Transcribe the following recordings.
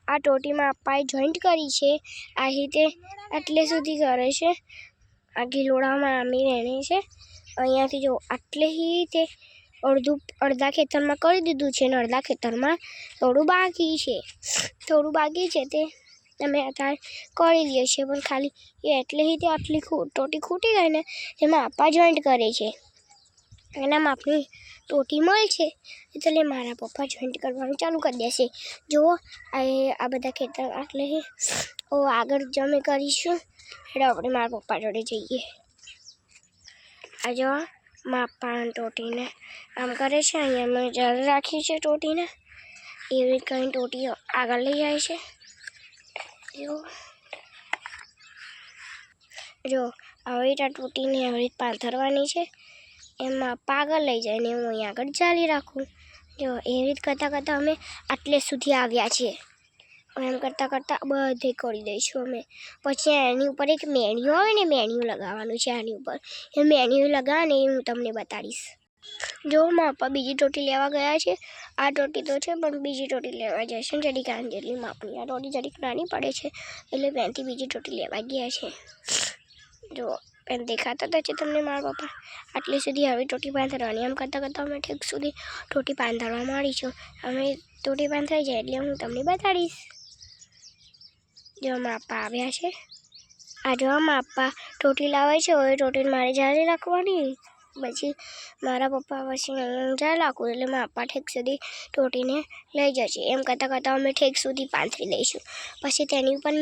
આ ટોટીમાં અપ્પાએ જોઈન્ટ કરી છે। આ રીતે આટલે સુધી કરે છે। આ ગિલોડામાં આમી રહેણી છે। અહીંયાથી જો આટલેથી તે અડધા ખેતરમાં કરી દીધું છે ને અડધા ખેતરમાં થોડું બાકી છે તે અમે અત્યારે કરી લઈએ છીએ। પણ ખાલી એ એટલેથી તે આટલી ટોટી ખૂટી ગઈ ને તેમાં અપ્પા જોઈન્ટ કરે છે। એના માપની ટોટી મળશે એટલે મારા પપ્પા જોઈન્ટ કરવાનું ચાલુ કરી દેશે। જુઓ આ બધા ખેતર આટલેથી આગળ જમે કરીશું। એટલે આપણે મારા પપ્પા જોડે જઈએ। આ જો મારા પપ્પા ટોટીને આમ કરે છે। અહીંયા મેં જળ રાખી છે ટોટીને એવી કંઈ ટોટી આગળ લઈ જાય છે। જો આવી રીતે ટોટીને આવી રીતે પાથરવાની છે। એમાં પાગળ લઈ જાય ને હું અહીંયા આગળ ચાલી રાખું। જો એવી રીતે કરતાં કરતાં અમે આટલે સુધી આવ્યા છીએ। એમ કરતાં કરતાં બધે કરી દઈશું અમે। પછી એની ઉપર એક મેણિયું આવે ને મેણિયું લગાવવાનું છે આની ઉપર। એ મેણિયું લગાવવાને એ હું તમને બતાડીશ। જો મારા પપ્પા બીજી ટોટી લેવા ગયા છે। આ ટોટી તો છે પણ બીજી ટોટી લેવા જાય છે જરીક આની જેટલી માપની। આ ટોટી જરીક નાની પડે છે એટલે ત્યાંથી બીજી ટોટી લેવા ગયા છે। જો એમ દેખાતા હતા છે તમને મારા પપ્પા આટલી સુધી આવી ટોટી બાંધવાની। એમ કરતાં કરતાં અમે ઠેક સુધી ટોટી બાંધવા માંડીશું। અમે ટોટી બાંધાઈ જાય એટલે હું તમને બતાડીશ। જો મારા પપ્પા આવ્યા છે। આ જો મારા પપ્પા ટોટી લાવે છે હવે ટોટીને મારે જાળી રાખવાની। પછી મારા પપ્પા પછી જાળી રાખવું એટલે મારા પપ્પા ઠેક સુધી ટોટીને લઈ જશે। એમ કરતાં કરતાં અમે ઠેક સુધી પાથરી દઈશું। પછી તેની ઉપર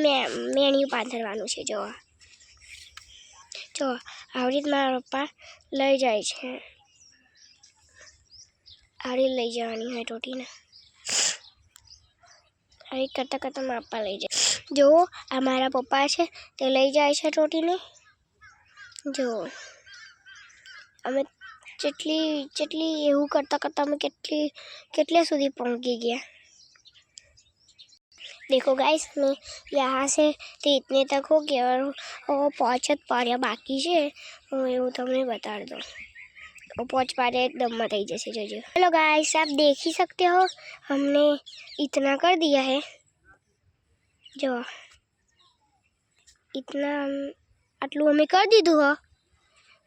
મેણિયું પાથરવાનું છે। જો આવી રીતે મારા પપ્પા લઈ જાય છે। આવી રીતે લઈ જવાની હોય ટોટીને। આવી રીતે કરતાં કરતાં મારા પપ્પા લઈ જાય। જુઓ આ મારા પપ્પા છે તે લઈ જાય છે ટોટીને। જુઓ અમે જેટલી એવું કરતાં કરતાં અમે કેટલે સુધી પહોંચી ગયા। देखो गाइस मैं यहाँ से तो इतने तक हो गया और 5 पारियाँ बाकी है। वो તમને બતાડી દઉં। और 5 पारियाँ एकदम में थी जैसे जो। हेलो गाइस आप देख ही सकते हो हमने इतना कर दिया है। जो इतना આટલું અમે કરી દીધું હો।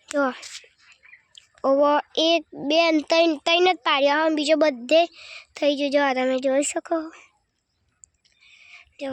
જો હવે 1 2 3 જ પાડ્યા હોય બીજો બધે થઈ ગયો। જો તમે જોઈ શકો। જો